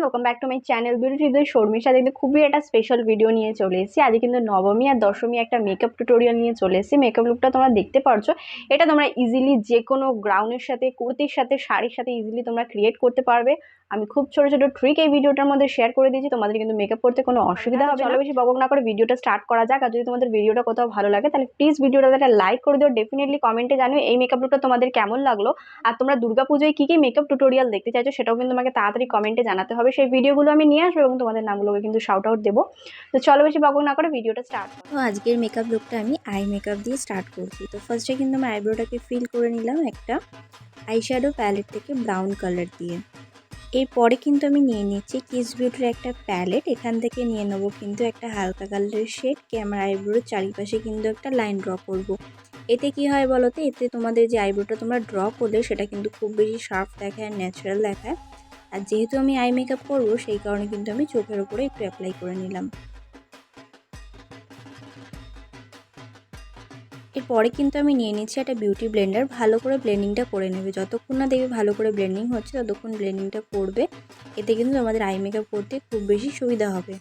Welcome back to my channel beauty tips শর্মির সাথে কিন্তু খুবই একটা স্পেশাল ভিডিও নিয়ে চলে এসেছি। আজকে কিন্তু নবমী আর দশমী একটা মেকআপ টিউটোরিয়াল নিয়ে চলে এসেছি। মেকআপ লুকটা তোমরা দেখতে পারছো, এটা তোমরা ইজিলি যে কোনো গ্রাউন্ডের সাথে, কুর্তির সাথে, শাড়ির সাথে ইজিলি তোমরা ক্রিয়েট করতে পারবে। আমি খুব ছোট ছোট ট্রিক এই ভিডিওটার মধ্যে শেয়ার করে দিয়েছি, তোমাদের কিন্তু মেকআপ করতে কোনো অসুবিধা হবে না। চলো বেশি বকবক না করে ভিডিওটা স্টার্ট করা যাক। আর যদি তোমাদের ভিডিওটা কোথাও ভালো লাগে তাহলে প্লিজ ভিডিওটাতে একটা লাইক করে দিও। ডেফিনেটলি কমেন্টে জানিও এই মেকআপ লুকটা তোমাদের কেমন লাগলো। আর তোমরা দুর্গাপুজোয় কি কি মেকআপ টিউটোরিয়াল দেখতে চাইছো সেটাও কিন্তু তোমাকে তাড়াতাড়ি কমেন্টে জানাতে হবে। সেই ভিডিওগুলো আমি নিয়ে আসবো এবং তোমাদের নামগুলোকে কিন্তু শাউট আউট দেবো। তো চলো বেশি বকবক না করে ভিডিওটা স্টার্ট। তো আজকের মেকআপ লুকটা আমি আই মেকআপ দিয়ে স্টার্ট করছি। তো ফার্স্টে কিন্তু আমি আইব্রোটাকে ফিল করে নিলাম একটা আইশ্যাডো প্যালেট থেকে ব্রাউন কালার দিয়ে। এরপরে কিন্তু আমি নিয়ে নিচ্ছি কিস বিউটির একটা প্যালেট, এখান থেকে নিয়ে নেবো কিন্তু একটা হালকা কালারের শেড কে আমার আইব্রোর চারিপাশে কিন্তু একটা লাইন ড্র করব। এতে কি হয় বলো তো, এতে তোমাদের যে আইব্রোটা তোমরা ড্র করলে সেটা কিন্তু খুব বেশি শার্প দেখায়, ন্যাচারাল দেখায়। আর যেহেতু আমি আই মেকআপ করবো সেই কারণে কিন্তু আমি চোখের ওপরে একটু অ্যাপ্লাই করে নিলাম। এরপরে কিন্তু আমি নিয়ে নিচ্ছি একটা বিউটি ব্লেন্ডার, ভালো করে ব্লেন্ডিংটা করে নেবে। যতক্ষণ না দেখবে ভালো করে ব্লেন্ডিং হচ্ছে ততক্ষণ ব্লেন্ডিংটা করবে, এতে কিন্তু আমাদের আই মেকআপ করতে খুব বেশি সুবিধা হবে।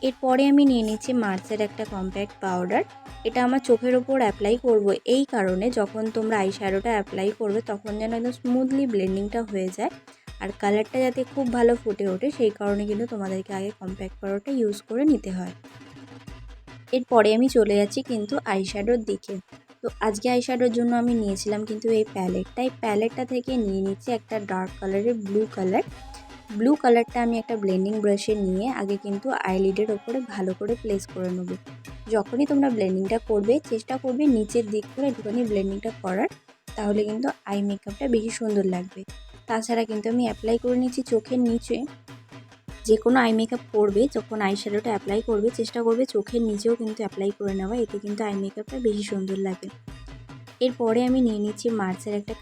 এরপরে আমি নিয়ে নিচ্ছি মার্সের একটা কম্প্যাক্ট পাউডার, এটা আমার চোখের ওপর অ্যাপ্লাই করব এই কারণে যখন তোমরা আই শ্যাডোটা অ্যাপ্লাই করবে তখন যেন একদম স্মুথলি ব্লেন্ডিংটা হয়ে যায় আর কালারটা যাতে খুব ভালো ফুটে ওঠে, সেই কারণে কিন্তু তোমাদেরকে আগে কম্প্যাক্ট পাউডারটা ইউজ করে নিতে হয়। এরপরে আমি চলে যাচ্ছি কিন্তু আইশ্যাডোর দিকে। তো আজকে আইশ্যাডোর জন্য আমি নিয়েছিলাম কিন্তু এই প্যালেটটা থেকে নিয়ে নিচ্ছি একটা ডার্ক কালারের ব্লু কালারটা আমি একটা ব্লেন্ডিং ব্রাশে নিয়ে আগে কিন্তু আইলিডের ওপরে ভালো করে প্লেস করে নেব। যখনই তোমরা ব্লেন্ডিংটা করবে চেষ্টা করবে নিচের দিক করে একটুখানি ব্লেন্ডিংটা করার, তাহলে কিন্তু আই মেকআপটা বেশি সুন্দর লাগবে। তাছাড়া কিন্তু আমি অ্যাপ্লাই করে নিচ্ছি চোখের নিচে। যে কোনো আই মেকআপ করবে যখন আই শ্যাডোটা অ্যাপ্লাই করবে চেষ্টা করবে চোখের নিচেও কিন্তু অ্যাপ্লাই করে নেওয়া, এতে কিন্তু আই মেকআপটা বেশি সুন্দর লাগে। এরপরে আমি নিয়ে নিচ্ছি মার্সের একটা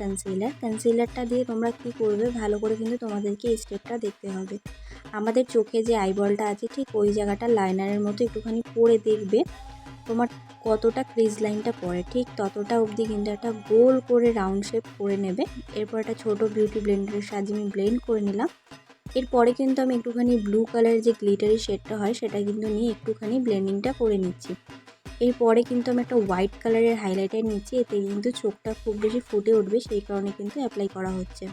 কনসিলারটা দিয়ে তোমরা কী করবে, ভালো করে কিন্তু তোমাদেরকে এই স্টেপটা দেখতে হবে। আমাদের চোখে যে আইবলটা আছে ঠিক ওই জায়গাটা লাইনারের মতো একটুখানি পরে দেখবে তোমার কতটা ক্রিজ লাইনটা পড়ে, ঠিক ততটা অবধি কিন্তু একটা গোল করে রাউন্ড শেপ করে নেবে। এরপর একটা ছোটো বিউটি ব্লেন্ডারের সাহায্যে আমি ব্লেন্ড করে নিলাম। এরপরে কিন্তু আমি একটুখানি ব্লু কালারের যে গ্লিটারি শেডটা হয় সেটা কিন্তু নিয়ে একটুখানি ব্লেন্ডিংটা করে নিচ্ছি। এরপরে কিন্তু আমি একটা হোয়াইট কালারের হাইলাইটার নিচ্ছি, এতে কিন্তু চোখটা খুব বেশি ফুটে উঠবে সেই কারণে কিন্তু অ্যাপ্লাই করা হচ্ছে।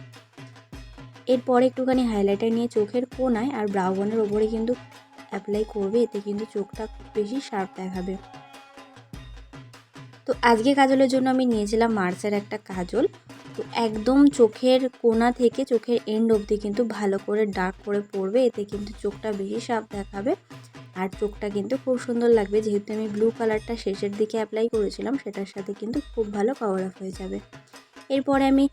এরপরে একটুখানি হাইলাইটার নিয়ে চোখের কোণায় আর ব্রাউ বোনের ওপরে কিন্তু অ্যাপ্লাই করবে, এতে কিন্তু চোখটা খুব বেশি শার্প দেখাবে। তো আজকে কাজলের জন্য আমি নিয়েছিলাম মার্সের একটা কাজল। তো একদম চোখের কোণা থেকে চোখের এন্ড অবধি কিন্তু ভালো করে ডার্ক করে পড়বে, এতে কিন্তু চোখটা বেশি শার্প দেখাবে আর চোখটা কিন্তু খুব সুন্দর লাগবে। যেহেতু আমি ব্লু কালারটা শেষের দিকে অ্যাপ্লাই করেছিলাম সেটার সাথে কিন্তু খুব ভালো কভার আপ হয়ে যাবে। এরপরে আমি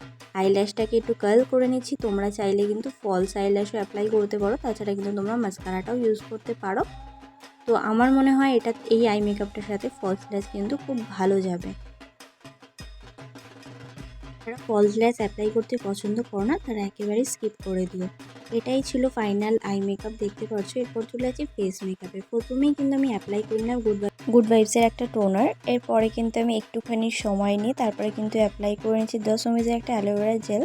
আইল্যাশটাকে একটু কার্ল করে নিচ্ছি, তোমরা চাইলে কিন্তু ফলস আইল্যাশও অ্যাপ্লাই করতে পারো, তাছাড়া কিন্তু তোমরা মাস্কারাটাও ইউজ করতে পারো। তো আমার মনে হয় এই আই মেকআপটার সাথে ফলস ল্যাশ কিন্তু খুব ভালো যাবে। যারা ফলস ল্যাশ অ্যাপ্লাই করতে পছন্দ করো না তারা একেবারেই স্কিপ করে দিও। এটাই ছিল ফাইনাল আই মেকআপ, দেখতে পাচ্ছ। এরপর চলে আছে ফেস মেকআপে। প্রথমেই কিন্তু আমি অ্যাপ্লাই করি না গুড ভাইবসের একটা টোনার। এরপরে কিন্তু আমি একটুখানি সময় নিয়ে তারপরে কিন্তু অ্যাপ্লাই করে নিচ্ছি 10 ml একটা অ্যালোভেরা জেল,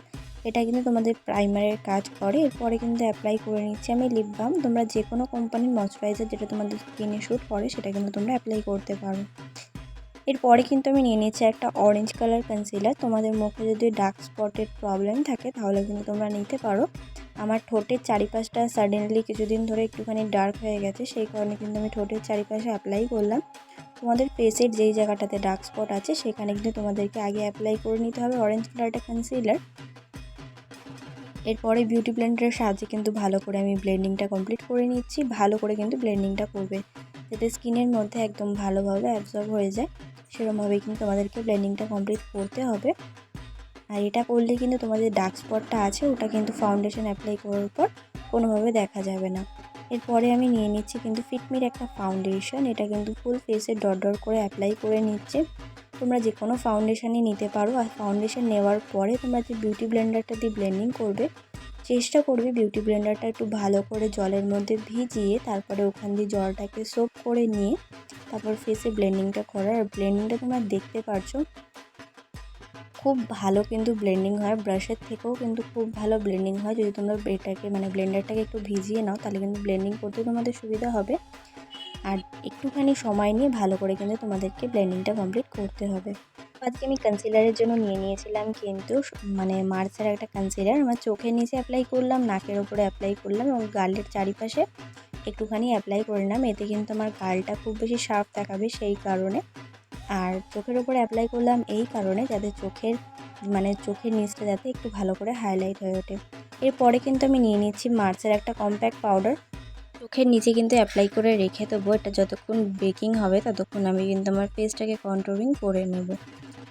এটা কিন্তু তোমাদের প্রাইমারের কাজ করে। এরপরে কিন্তু অ্যাপ্লাই করে নিচ্ছি আমি লিপ বাম। তোমরা যে কোনো কোম্পানির ময়শ্চারাইজার যেটা তোমাদের স্কিনে শ্যুট করে সেটা কিন্তু তোমরা অ্যাপ্লাই করতে পারো। এরপরে কিন্তু আমি নিয়ে নিচ্ছি একটা অরেঞ্জ কালার কনসিলার। তোমাদের মুখে যদি ডার্ক স্পটের প্রবলেম থাকে তাহলে কিন্তু তোমরা নিতে পারো। আমার ঠোঁটের চারিপাশটা সাডেনলি কিছুদিন ধরে একটুখানি ডার্ক হয়ে গেছে, সেই কারণে কিন্তু আমি ঠোঁটের চারিপাশে অ্যাপ্লাই করলাম। তোমাদের ফেসের যেই জায়গাটাতে ডার্ক স্পট আছে সেখানে কিন্তু তোমাদেরকে আগে অ্যাপ্লাই করে নিতে হবে অরেঞ্জ কালারটা কনসিলার। এরপরে বিউটি ব্লেন্ডারের সাহায্যে কিন্তু ভালো করে আমি ব্লেন্ডিংটা কমপ্লিট করে নিচ্ছি। ভালো করে কিন্তু ব্লেন্ডিংটা করবে যাতে স্কিনের মধ্যে একদম ভালোভাবে অ্যাবজর্ব হয়ে যায়, সেরকমভাবেই কিন্তু তোমাদেরকে ব্লেন্ডিংটা কমপ্লিট করতে হবে। আর এটা করলে কিন্তু তোমাদের ডার্ক স্পটটা আছে ওটা কিন্তু ফাউন্ডেশন অ্যাপ্লাই করার পর কোনোভাবে দেখা যাবে না। এরপরে আমি নিয়ে নিচ্ছি কিন্তু ফিটমির একটা ফাউন্ডেশন, এটা কিন্তু ফুল ফেসে ডট ডট করে অ্যাপ্লাই করে নিচ্ছে। তোমরা যে কোনো ফাউন্ডেশনই নিতে পারো। আর ফাউন্ডেশন নেওয়ার পরে তোমরা যে বিউটি ব্লেন্ডারটা দিয়ে ব্লেন্ডিং করবে চেষ্টা করবে বিউটি ব্লেন্ডারটা একটু ভালো করে জলের মধ্যে ভিজিয়ে তারপরে ওখান দিয়ে জলটাকে সোপ করে নিয়ে তারপর ফেসে ব্লেন্ডিংটা করার। আর ব্লেন্ডিংটা তোমরা দেখতে পারছো খুব ভালো কিন্তু ব্লেন্ডিং হয়, ব্রাশের থেকেও কিন্তু খুব ভালো ব্লেন্ডিং হয়। যদি তোমরা এটাকে মানে ব্লেন্ডারটাকে একটু ভিজিয়ে নাও তাহলে কিন্তু ব্লেন্ডিং করতে তোমাদের সুবিধা হবে। আর একটুখানি সময় নিয়ে ভালো করে কিন্তু তোমাদেরকে ব্লেন্ডিংটা কমপ্লিট করতে হবে। আজকে আমি কনসিলারের জন্য নিয়েছিলাম কিন্তু মানে মার্সের একটা কনসিলার। আমার চোখের নিচে অ্যাপ্লাই করলাম, নাকের ওপরে অ্যাপ্লাই করলাম এবং গালের চারিপাশে একটুখানি অ্যাপ্লাই করে নিলাম। এতে কিন্তু আমার গালটা খুব বেশি শার্প দেখাবে সেই কারণে। আর চোখের ওপরে অ্যাপ্লাই করলাম এই কারণে যাতে চোখের নিচটা যাতে একটু ভালো করে হাইলাইট হয়ে ওঠে। এরপরে কিন্তু আমি নিয়ে নিচ্ছি মার্সের একটা কম্প্যাক্ট পাউডার। চোখের নিচে কিন্তু অ্যাপ্লাই করে রেখে দেবো। এটা যতক্ষণ বেকিং হবে ততক্ষণ আমি কিন্তু আমার ফেসটাকে কন্ট্রোলিং করে নেব।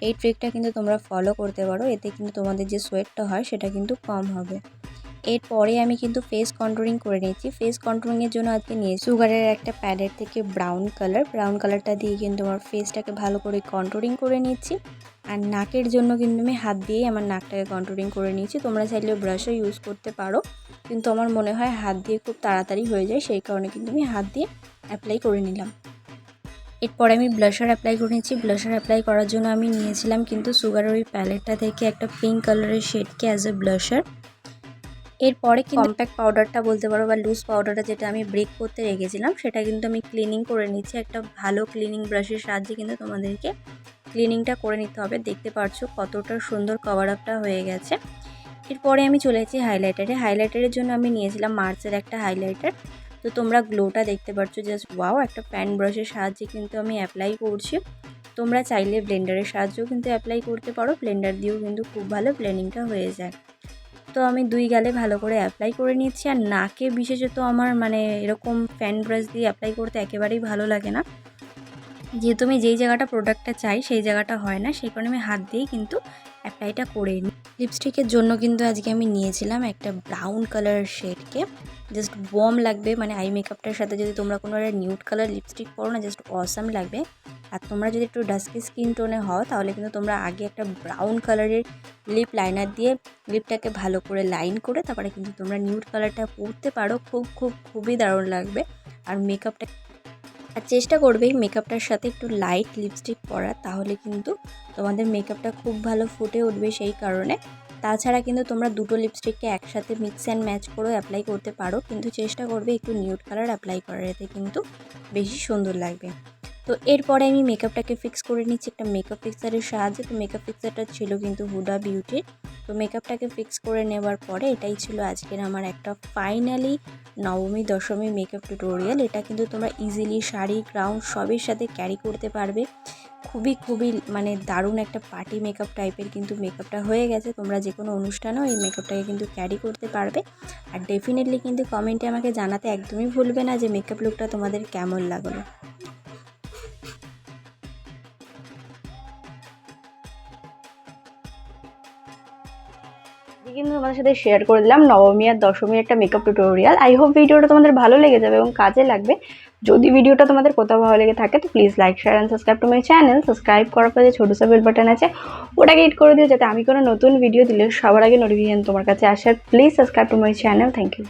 এই ট্রিকটা কিন্তু তোমরা ফলো করতে পারো, এতে কিন্তু তোমাদের যে সোয়েটটা হয় সেটা কিন্তু কম হবে। এরপরে আমি কিন্তু ফেস কন্ট্রোলিং করে নিচ্ছি। ফেস কন্ট্রোলিংয়ের জন্য আজকে নিয়ে সুগারের একটা প্যালেট থেকে ব্রাউন কালারটা দিয়ে কিন্তু আমার ফেসটাকে ভালো করে কন্ট্রোলিং করে নিচ্ছি। আর নাকের জন্য কিন্তু আমি হাত দিয়েই আমার নাকটাকে কন্ট্রোলিং করে নিচ্ছি। তোমরা চাইলে ব্রাশও ইউজ করতে পারো, কিন্তু আমার মনে হয় হাত দিয়ে খুব তাড়াতাড়ি হয়ে যায়, সেই কারণে কিন্তু আমি হাত দিয়ে অ্যাপ্লাই করে নিলাম। এরপরে আমি ব্লাশার অ্যাপ্লাই করে নিচ্ছি। ব্লাশার অ্যাপ্লাই করার জন্য আমি নিয়েছিলাম কিন্তু সুগারের ওই প্যালেটটা থেকে একটা পিঙ্ক কালারের শেডকে অ্যাজ এ ব্লাশার। এরপরে কিন্তু কম্প্যাক্ট পাউডারটা বলতে পারো বা লুজ পাউডারটা যেটা আমি ব্রেক করতে রেখেছিলাম সেটা কিন্তু আমি ক্লিনিং করে নিচ্ছি। একটা ভালো ক্লিনিং ব্রাশের সাহায্যে কিন্তু তোমাদেরকে ক্লিনিংটা করে নিতে হবে। দেখতে পাচ্ছো কতটা সুন্দর কভার আপটা হয়ে গেছে। এরপরে আমি চলে এসেছি হাইলাইটারের জন্য আমি নিয়েছিলাম মার্সের একটা হাইলাইটার। তো তোমরা গ্লোটা দেখতে পাচ্ছ, জাস্ট ওয়াও। একটা প্যান ব্রাশের সাহায্যে কিন্তু আমি অ্যাপ্লাই করছি। তোমরা চাইলে ব্লেন্ডারের সাহায্যেও কিন্তু অ্যাপ্লাই করতে পারো, ব্লেন্ডার দিয়েও কিন্তু খুব ভালো ব্লেন্ডিংটা হয়ে যায়। তো আমি 2 গালে ভালো করে অ্যাপ্লাই করে নিচ্ছি। আর নাকে বিশেষত আমার এরকম ফ্যান ব্রাশ দিয়ে অ্যাপ্লাই করতে একেবারেই ভালো লাগে না, যেহেতু আমি যেই জায়গাটা প্রোডাক্টটা চাই সেই জায়গাটা হয় না, সেই কারণে আমি হাত দিয়েই কিন্তু অ্যাপ্লাইটা করে নিই। লিপস্টিকের জন্য কিন্তু আজকে আমি নিয়েছিলাম একটা ব্রাউন কালারের শেডকে। জাস্ট ওয়ার্ম লাগবে, আই মেকআপটার সাথে যদি তোমরা কোনো একটা নিউড কালার লিপস্টিক পরো না, জাস্ট অসাম লাগবে। আর তোমরা যদি একটু ডাস্কি স্কিন টোনে হও তাহলে কিন্তু তোমরা আগে একটা ব্রাউন কালারের লিপ লাইনার দিয়ে লিপটাকে ভালো করে লাইন করে তারপরে কিন্তু তোমরা নিউড কালারটা পরতে পারো। খুবই দারুণ লাগবে। আর চেষ্টা করবে এই মেকআপটার সাথে একটু লাইট লিপস্টিক পরার, তাহলে কিন্তু তোমাদের মেকআপটা খুব ভালো ফুটে উঠবে সেই কারণে। তাছাড়া কিন্তু তোমরা দুটো লিপস্টিককে একসাথে মিক্স অ্যান্ড ম্যাচ করে অ্যাপ্লাই করতে পারো, কিন্তু চেষ্টা করবে একটু নিউড কালার অ্যাপ্লাই করার, এতে কিন্তু বেশি সুন্দর লাগবে। তো এরপরে আমি মেকআপটাকে ফিক্স করে নিচ্ছি একটা মেকআপ ফিক্সারের সাহায্যে। তো মেকআপ ফিক্সারটা ছিল কিন্তু হুডা বিউটির। তো মেকআপটাকে ফিক্স করে নেওয়ার পরে এটাই ছিল আজকের আমার একটা ফাইনালি নবমী দশমী মেকআপ টিউটোরিয়াল। এটা কিন্তু তোমরা ইজিলি শাড়ি গাউন সবের সাথে ক্যারি করতে পারবে। খুবই দারুণ একটা পার্টি মেকআপ টাইপের কিন্তু মেকআপটা হয়ে গেছে। তোমরা যে কোনো অনুষ্ঠানেও এই মেকআপটাকে কিন্তু ক্যারি করতে পারবে। আর ডেফিনেটলি কিন্তু কমেন্টে আমাকে জানাতে একদমই ভুলবে না যে মেকআপ লুকটা তোমাদের কেমন লাগলো। কিন্তু তোমাদের সাথে শেয়ার করে দিলাম নবমী আর দশমীর একটা মেকআপ টিউটোরিয়াল। আই হোপ ভিডিওটা তোমাদের ভালো লেগে যাবে এবং কাজে লাগবে। যদি ভিডিওটা তোমাদের কোথাও ভালো লেগে থাকে তো please like share and subscribe to my channel. Subscribe করার পরে যে ছোটো সা বেল বাটন আছে ওটাকে হিট করে দিও, যাতে আমি কোনো নতুন ভিডিও দিলে সবার আগে নোটিফিকেশন তোমার কাছে আসার। Please subscribe to my channel. Thank you.